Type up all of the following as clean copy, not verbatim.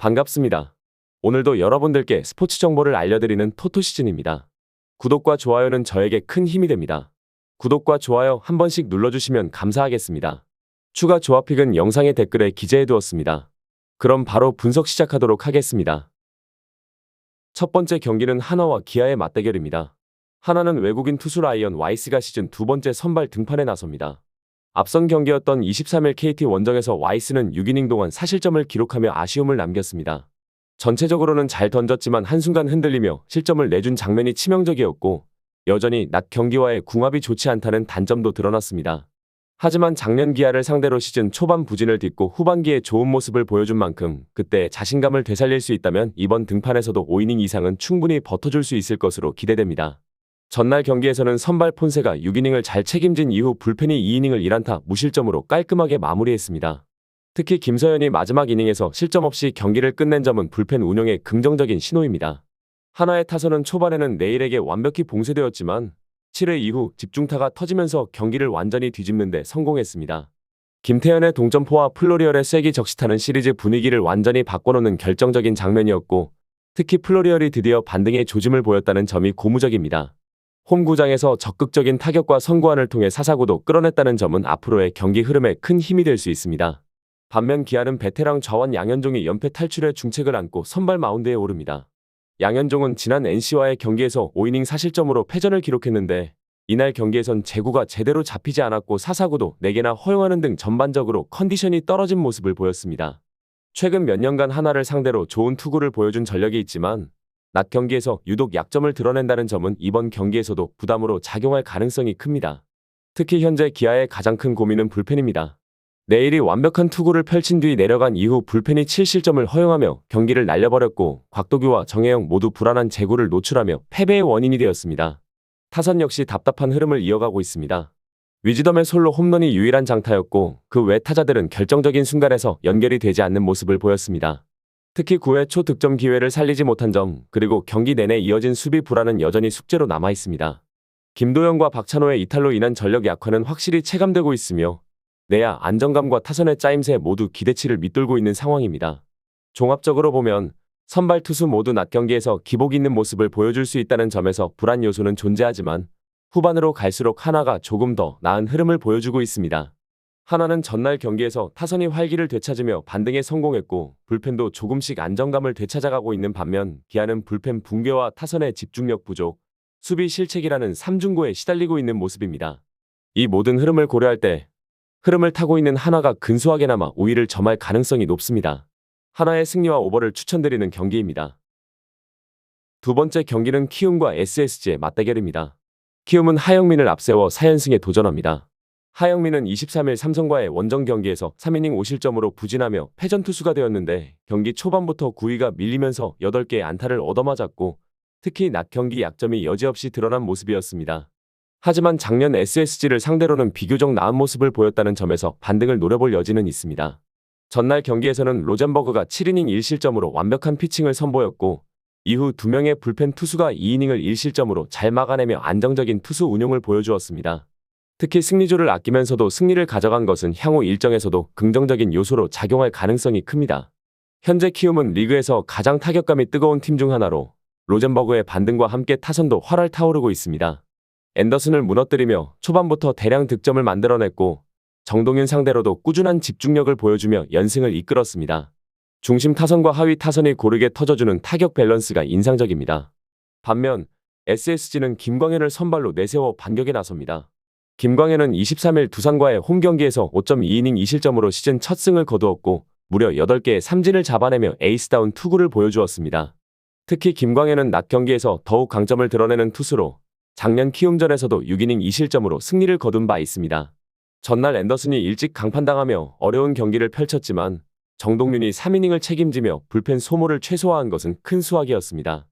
반갑습니다. 오늘도 여러분들께 스포츠 정보를 알려드리는 토토시즌입니다. 구독과 좋아요는 저에게 큰 힘이 됩니다. 구독과 좋아요 한 번씩 눌러주시면 감사하겠습니다. 추가 조합픽은 영상의 댓글에 기재해두었습니다. 그럼 바로 분석 시작하도록 하겠습니다. 첫 번째 경기는 하나와 기아의 맞대결입니다. 하나는 외국인 투수 라이언 와이스가 시즌 두 번째 선발 등판에 나섭니다. 앞선 경기였던 23일 KT 원정에서 와이스는 6이닝 동안 사실점을 기록하며 아쉬움을 남겼습니다. 전체적으로는 잘 던졌지만 한순간 흔들리며 실점을 내준 장면이 치명적이었고 여전히 낮 경기와의 궁합이 좋지 않다는 단점도 드러났습니다. 하지만 작년 기아를 상대로 시즌 초반 부진을 딛고 후반기에 좋은 모습을 보여준 만큼 그때 자신감을 되살릴 수 있다면 이번 등판에서도 5이닝 이상은 충분히 버텨줄 수 있을 것으로 기대됩니다. 전날 경기에서는 선발 폰세가 6이닝을 잘 책임진 이후 불펜이 2이닝을 1안타 무실점으로 깔끔하게 마무리했습니다. 특히 김서현이 마지막 이닝에서 실점 없이 경기를 끝낸 점은 불펜 운영의 긍정적인 신호입니다. 하나의 타선은 초반에는 내일에게 완벽히 봉쇄되었지만 7회 이후 집중타가 터지면서 경기를 완전히 뒤집는 데 성공했습니다. 김태현의 동점포와 플로리얼의 쐐기 적시타는 시리즈 분위기를 완전히 바꿔놓는 결정적인 장면이었고 특히 플로리얼이 드디어 반등의 조짐을 보였다는 점이 고무적입니다. 홈구장에서 적극적인 타격과 선구안을 통해 사사구도 끌어냈다는 점은 앞으로의 경기 흐름에 큰 힘이 될 수 있습니다. 반면 기아는 베테랑 좌완 양현종이 연패 탈출의 중책을 안고 선발 마운드에 오릅니다. 양현종은 지난 NC와의 경기에서 5이닝 사실점으로 패전을 기록했는데 이날 경기에선 제구가 제대로 잡히지 않았고 사사구도 4개나 허용하는 등 전반적으로 컨디션이 떨어진 모습을 보였습니다. 최근 몇 년간 하나를 상대로 좋은 투구를 보여준 전력이 있지만 낮 경기에서 유독 약점을 드러낸다는 점은 이번 경기에서도 부담으로 작용할 가능성이 큽니다. 특히 현재 기아의 가장 큰 고민은 불펜입니다. 내일이 완벽한 투구를 펼친 뒤 내려간 이후 불펜이 7실점을 허용하며 경기를 날려버렸고 곽도규와 정혜영 모두 불안한 제구를 노출하며 패배의 원인이 되었습니다. 타선 역시 답답한 흐름을 이어가고 있습니다. 위즈덤의 솔로 홈런이 유일한 장타였고 그 외 타자들은 결정적인 순간에서 연결이 되지 않는 모습을 보였습니다. 특히 9회 초 득점 기회를 살리지 못한 점 그리고 경기 내내 이어진 수비 불안은 여전히 숙제로 남아있습니다. 김도영과 박찬호의 이탈로 인한 전력 약화는 확실히 체감되고 있으며 내야 안정감과 타선의 짜임새 모두 기대치를 밑돌고 있는 상황입니다. 종합적으로 보면 선발 투수 모두 낮 경기에서 기복 있는 모습을 보여줄 수 있다는 점에서 불안 요소는 존재하지만 후반으로 갈수록 하나가 조금 더 나은 흐름을 보여주고 있습니다. 하나는 전날 경기에서 타선이 활기를 되찾으며 반등에 성공했고 불펜도 조금씩 안정감을 되찾아가고 있는 반면 기아는 불펜 붕괴와 타선의 집중력 부족, 수비 실책이라는 삼중고에 시달리고 있는 모습입니다. 이 모든 흐름을 고려할 때 흐름을 타고 있는 하나가 근소하게나마 우위를 점할 가능성이 높습니다. 하나의 승리와 오버를 추천드리는 경기입니다. 두 번째 경기는 키움과 SSG의 맞대결입니다. 키움은 하영민을 앞세워 4연승에 도전합니다. 하영민은 23일 삼성과의 원정 경기에서 3이닝 5실점으로 부진하며 패전 투수가 되었는데 경기 초반부터 9위가 밀리면서 8개의 안타를 얻어맞았고 특히 낮 경기 약점이 여지없이 드러난 모습이었습니다. 하지만 작년 SSG를 상대로는 비교적 나은 모습을 보였다는 점에서 반등을 노려볼 여지는 있습니다. 전날 경기에서는 로젠버그가 7이닝 1실점으로 완벽한 피칭을 선보였고 이후 2명의 불펜 투수가 2이닝을 1실점으로 잘 막아내며 안정적인 투수 운용을 보여주었습니다. 특히 승리조를 아끼면서도 승리를 가져간 것은 향후 일정에서도 긍정적인 요소로 작용할 가능성이 큽니다. 현재 키움은 리그에서 가장 타격감이 뜨거운 팀 중 하나로 로젠버그의 반등과 함께 타선도 활활 타오르고 있습니다. 앤더슨을 무너뜨리며 초반부터 대량 득점을 만들어냈고 정동윤 상대로도 꾸준한 집중력을 보여주며 연승을 이끌었습니다. 중심 타선과 하위 타선이 고르게 터져주는 타격 밸런스가 인상적입니다. 반면 SSG는 김광현을 선발로 내세워 반격에 나섭니다. 김광현은 23일 두산과의 홈경기에서 5.2이닝 2실점으로 시즌 첫 승을 거두었고 무려 8개의 삼진을 잡아내며 에이스다운 투구를 보여주었습니다. 특히 김광현은 낮 경기에서 더욱 강점을 드러내는 투수로 작년 키움전에서도 6이닝 2실점으로 승리를 거둔 바 있습니다. 전날 앤더슨이 일찍 강판당하며 어려운 경기를 펼쳤지만 정동윤이 3이닝을 책임지며 불펜 소모를 최소화한 것은 큰 수확이었습니다.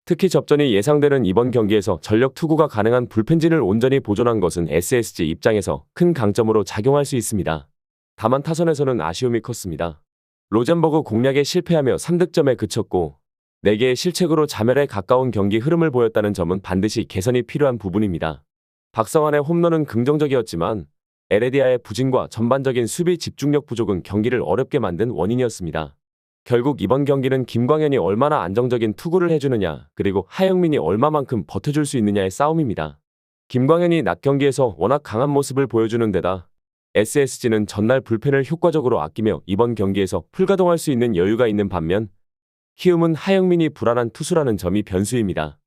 특히 접전이 예상되는 이번 경기에서 전력 투구가 가능한 불펜진을 온전히 보존한 것은 SSG 입장에서 큰 강점으로 작용할 수 있습니다. 다만 타선에서는 아쉬움이 컸습니다. 로젠버그 공략에 실패하며 3득점에 그쳤고 4개의 실책으로 자멸에 가까운 경기 흐름을 보였다는 점은 반드시 개선이 필요한 부분입니다. 박성환의 홈런은 긍정적이었지만 에레디아의 부진과 전반적인 수비 집중력 부족은 경기를 어렵게 만든 원인이었습니다. 결국 이번 경기는 김광현이 얼마나 안정적인 투구를 해주느냐, 그리고 하영민이 얼마만큼 버텨줄 수 있느냐의 싸움입니다. 김광현이 낮 경기에서 워낙 강한 모습을 보여주는 데다 SSG는 전날 불펜을 효과적으로 아끼며 이번 경기에서 풀가동할 수 있는 여유가 있는 반면 키움은 하영민이 불안한 투수라는 점이 변수입니다.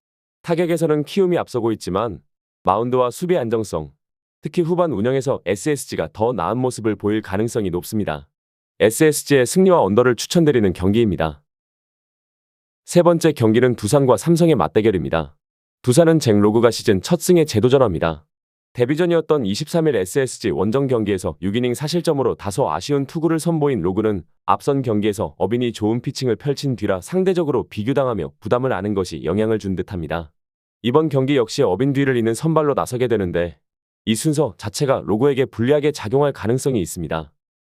타격에서는 키움이 앞서고 있지만 마운드와 수비 안정성, 특히 후반 운영에서 SSG가 더 나은 모습을 보일 가능성이 높습니다. SSG의 승리와 언더를 추천드리는 경기입니다. 세 번째 경기는 두산과 삼성의 맞대결입니다. 두산은 잭 로그가 시즌 첫 승에 재도전합니다. 데뷔전이었던 23일 SSG 원정 경기에서 6이닝 사실점으로 다소 아쉬운 투구를 선보인 로그는 앞선 경기에서 어빈이 좋은 피칭을 펼친 뒤라 상대적으로 비교당하며 부담을 안은 것이 영향을 준 듯합니다. 이번 경기 역시 어빈 뒤를 잇는 선발로 나서게 되는데 이 순서 자체가 로그에게 불리하게 작용할 가능성이 있습니다.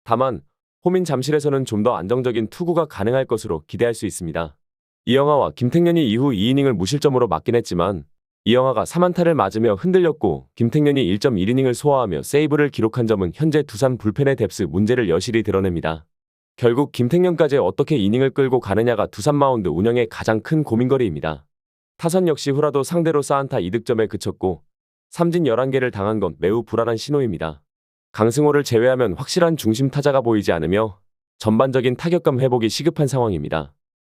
다만 홈인 잠실에서는 좀 더 안정적인 투구가 가능할 것으로 기대할 수 있습니다. 이영하와 김택년이 이후 2이닝을 무실점으로 맞긴 했지만 이영하가 3안타를 맞으며 흔들렸고 김택년이 1.1이닝을 소화하며 세이브를 기록한 점은 현재 두산 불펜의 뎁스 문제를 여실히 드러냅니다. 결국 김택년까지 어떻게 이닝을 끌고 가느냐가 두산 마운드 운영의 가장 큰 고민거리입니다. 타선 역시 후라도 상대로 4안타 2득점에 그쳤고 삼진 11개를 당한 건 매우 불안한 신호입니다. 강승호를 제외하면 확실한 중심 타자가 보이지 않으며 전반적인 타격감 회복이 시급한 상황입니다.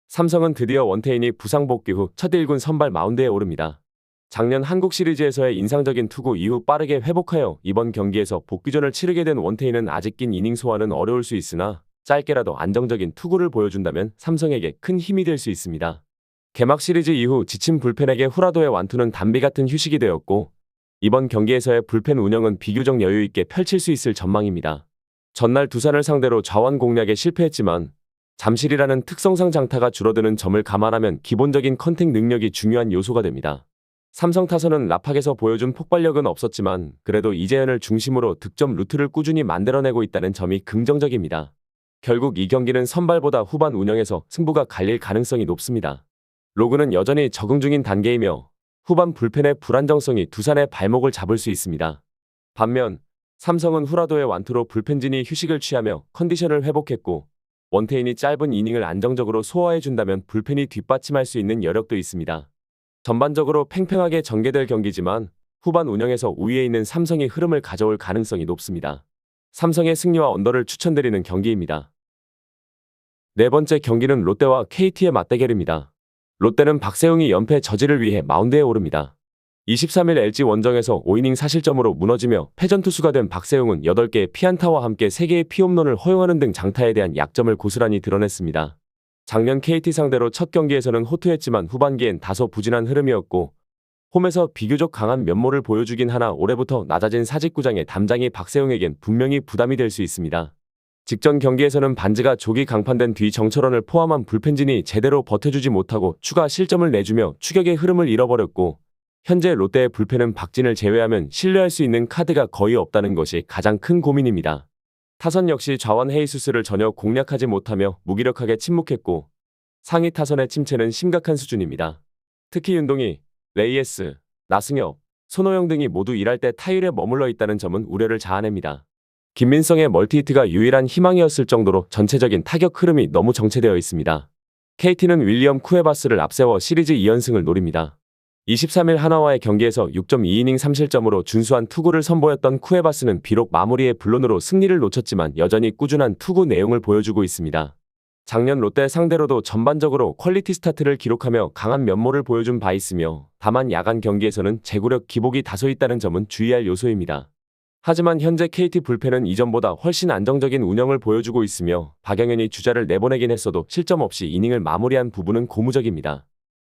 삼성은 드디어 원태인이 부상 복귀 후 첫 1군 선발 마운드에 오릅니다. 작년 한국 시리즈에서의 인상적인 투구 이후 빠르게 회복하여 이번 경기에서 복귀전을 치르게 된 원태인은 아직 긴 이닝 소화는 어려울 수 있으나 짧게라도 안정적인 투구를 보여준다면 삼성에게 큰 힘이 될 수 있습니다. 개막 시리즈 이후 지친 불펜에게 후라도의 완투는 담비 같은 휴식이 되었고 이번 경기에서의 불펜 운영은 비교적 여유있게 펼칠 수 있을 전망입니다. 전날 두산을 상대로 좌완 공략에 실패했지만 잠실이라는 특성상 장타가 줄어드는 점을 감안하면 기본적인 컨택 능력이 중요한 요소가 됩니다. 삼성 타선은 라팍에서 보여준 폭발력은 없었지만 그래도 이재현을 중심으로 득점 루트를 꾸준히 만들어내고 있다는 점이 긍정적입니다. 결국 이 경기는 선발보다 후반 운영에서 승부가 갈릴 가능성이 높습니다. 로그는 여전히 적응 중인 단계이며 후반 불펜의 불안정성이 두산의 발목을 잡을 수 있습니다. 반면 삼성은 후라도의 완투로 불펜진이 휴식을 취하며 컨디션을 회복했고 원태인이 짧은 이닝을 안정적으로 소화해준다면 불펜이 뒷받침할 수 있는 여력도 있습니다. 전반적으로 팽팽하게 전개될 경기지만 후반 운영에서 우위에 있는 삼성이 흐름을 가져올 가능성이 높습니다. 삼성의 승리와 언더를 추천드리는 경기입니다. 네 번째 경기는 롯데와 KT의 맞대결입니다. 롯데는 박세웅이 연패 저지를 위해 마운드에 오릅니다. 23일 LG 원정에서 5이닝 사실점으로 무너지며 패전 투수가 된 박세웅은 8개의 피안타와 함께 3개의 피홈런을 허용하는 등 장타에 대한 약점을 고스란히 드러냈습니다. 작년 KT 상대로 첫 경기에서는 호투했지만 후반기엔 다소 부진한 흐름이었고 홈에서 비교적 강한 면모를 보여주긴 하나 올해부터 낮아진 사직구장의 담장이 박세웅에겐 분명히 부담이 될 수 있습니다. 직전 경기에서는 반지가 조기 강판된 뒤 정철원을 포함한 불펜진이 제대로 버텨주지 못하고 추가 실점을 내주며 추격의 흐름을 잃어버렸고 현재 롯데의 불펜은 박진을 제외하면 신뢰할 수 있는 카드가 거의 없다는 것이 가장 큰 고민입니다. 타선 역시 좌완 헤이수스를 전혀 공략하지 못하며 무기력하게 침묵했고 상위 타선의 침체는 심각한 수준입니다. 특히 윤동희, 레이에스, 나승엽, 손호영 등이 모두 일할 때 타율에 머물러 있다는 점은 우려를 자아냅니다. 김민성의 멀티히트가 유일한 희망이었을 정도로 전체적인 타격 흐름이 너무 정체되어 있습니다. KT는 윌리엄 쿠에바스를 앞세워 시리즈 2연승을 노립니다. 23일 하나와의 경기에서 6.2이닝 3실점으로 준수한 투구를 선보였던 쿠에바스는 비록 마무리의 블론으로 승리를 놓쳤지만 여전히 꾸준한 투구 내용을 보여주고 있습니다. 작년 롯데 상대로도 전반적으로 퀄리티 스타트를 기록하며 강한 면모를 보여준 바 있으며 다만 야간 경기에서는 제구력 기복이 다소 있다는 점은 주의할 요소입니다. 하지만 현재 KT 불펜은 이전보다 훨씬 안정적인 운영을 보여주고 있으며 박영현이 주자를 내보내긴 했어도 실점 없이 이닝을 마무리한 부분은 고무적입니다.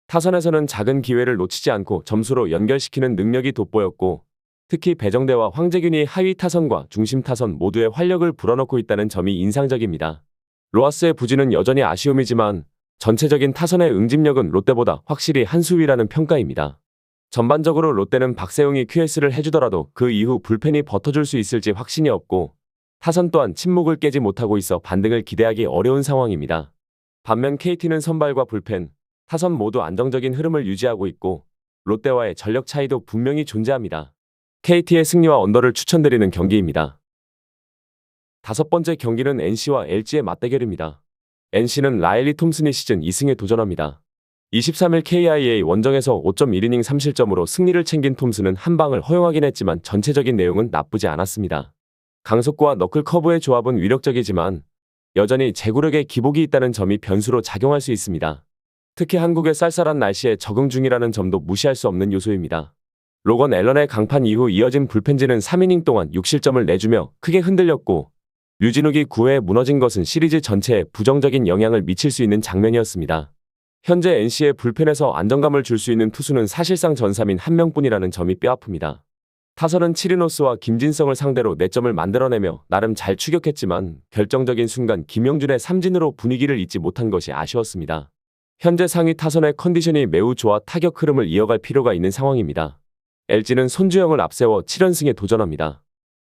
타선에서는 작은 기회를 놓치지 않고 점수로 연결시키는 능력이 돋보였고 특히 배정대와 황재균이 하위 타선과 중심 타선 모두의 활력을 불어넣고 있다는 점이 인상적입니다. 로하스의 부진은 여전히 아쉬움이지만 전체적인 타선의 응집력은 롯데보다 확실히 한 수 위라는 평가입니다. 전반적으로 롯데는 박세웅이 QS를 해주더라도 그 이후 불펜이 버텨줄 수 있을지 확신이 없고 타선 또한 침묵을 깨지 못하고 있어 반등을 기대하기 어려운 상황입니다. 반면 KT는 선발과 불펜, 타선 모두 안정적인 흐름을 유지하고 있고 롯데와의 전력 차이도 분명히 존재합니다. KT의 승리와 언더를 추천드리는 경기입니다. 다섯 번째 경기는 NC와 LG의 맞대결입니다. NC는 라일리 톰슨이 시즌 2승에 도전합니다. 23일 KIA 원정에서 5.1이닝 3실점으로 승리를 챙긴 톰슨은 한 방을 허용하긴 했지만 전체적인 내용은 나쁘지 않았습니다. 강속구와 너클 커브의 조합은 위력적이지만 여전히 제구력에 기복이 있다는 점이 변수로 작용할 수 있습니다. 특히 한국의 쌀쌀한 날씨에 적응 중이라는 점도 무시할 수 없는 요소입니다. 로건 앨런의 강판 이후 이어진 불펜진은 3이닝 동안 6실점을 내주며 크게 흔들렸고 류진욱이 9회에 무너진 것은 시리즈 전체에 부정적인 영향을 미칠 수 있는 장면이었습니다. 현재 NC의 불펜에서 안정감을 줄 수 있는 투수는 사실상 전삼인 한 명뿐이라는 점이 뼈아픕니다. 타선은 치르노스와 김진성을 상대로 4점을 만들어내며 나름 잘 추격했지만 결정적인 순간 김영준의 삼진으로 분위기를 잇지 못한 것이 아쉬웠습니다. 현재 상위 타선의 컨디션이 매우 좋아 타격 흐름을 이어갈 필요가 있는 상황입니다. LG는 손주영을 앞세워 7연승에 도전합니다.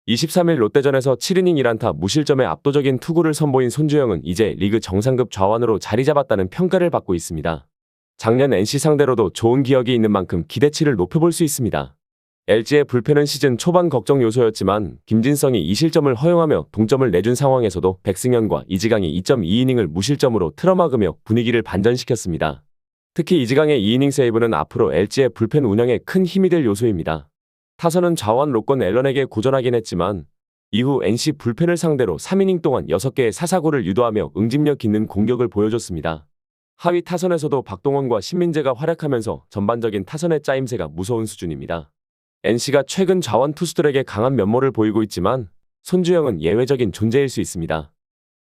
23일 롯데전에서 7이닝 1안타 무실점의 압도적인 투구를 선보인 손주영은 이제 리그 정상급 좌완으로 자리 잡았다는 평가를 받고 있습니다. 작년 NC 상대로도 좋은 기억이 있는 만큼 기대치를 높여볼 수 있습니다. LG의 불펜은 시즌 초반 걱정 요소였지만 김진성이 2실점을 허용하며 동점을 내준 상황에서도 백승현과 이지강이 2.2이닝을 무실점으로 틀어막으며 분위기를 반전시켰습니다. 특히 이지강의 2이닝 세이브는 앞으로 LG의 불펜 운영에 큰 힘이 될 요소입니다. 타선은 좌완 로건 앨런에게 고전하긴 했지만 이후 NC 불펜을 상대로 3이닝 동안 6개의 사사구를 유도하며 응집력 있는 공격을 보여줬습니다. 하위 타선에서도 박동원과 신민재가 활약하면서 전반적인 타선의 짜임새가 무서운 수준입니다. NC가 최근 좌완 투수들에게 강한 면모를 보이고 있지만 손주영은 예외적인 존재일 수 있습니다.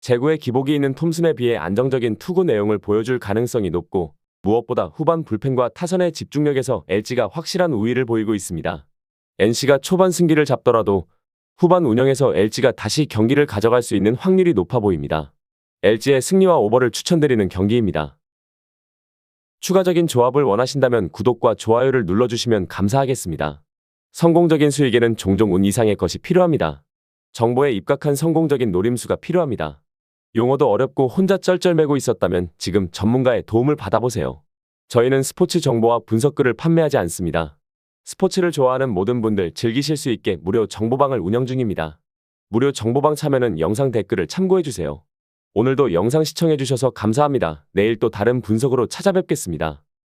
제구에 기복이 있는 톰슨에 비해 안정적인 투구 내용을 보여줄 가능성이 높고 무엇보다 후반 불펜과 타선의 집중력에서 LG가 확실한 우위를 보이고 있습니다. NC가 초반 승기를 잡더라도 후반 운영에서 LG가 다시 경기를 가져갈 수 있는 확률이 높아 보입니다. LG의 승리와 오버를 추천드리는 경기입니다. 추가적인 조합을 원하신다면 구독과 좋아요를 눌러주시면 감사하겠습니다. 성공적인 수익에는 종종 운 이상의 것이 필요합니다. 정보에 입각한 성공적인 노림수가 필요합니다. 용어도 어렵고 혼자 쩔쩔매고 있었다면 지금 전문가의 도움을 받아보세요. 저희는 스포츠 정보와 분석글을 판매하지 않습니다. 스포츠를 좋아하는 모든 분들 즐기실 수 있게 무료 정보방을 운영 중입니다. 무료 정보방 참여는 영상 댓글을 참고해주세요. 오늘도 영상 시청해주셔서 감사합니다. 내일 또 다른 분석으로 찾아뵙겠습니다.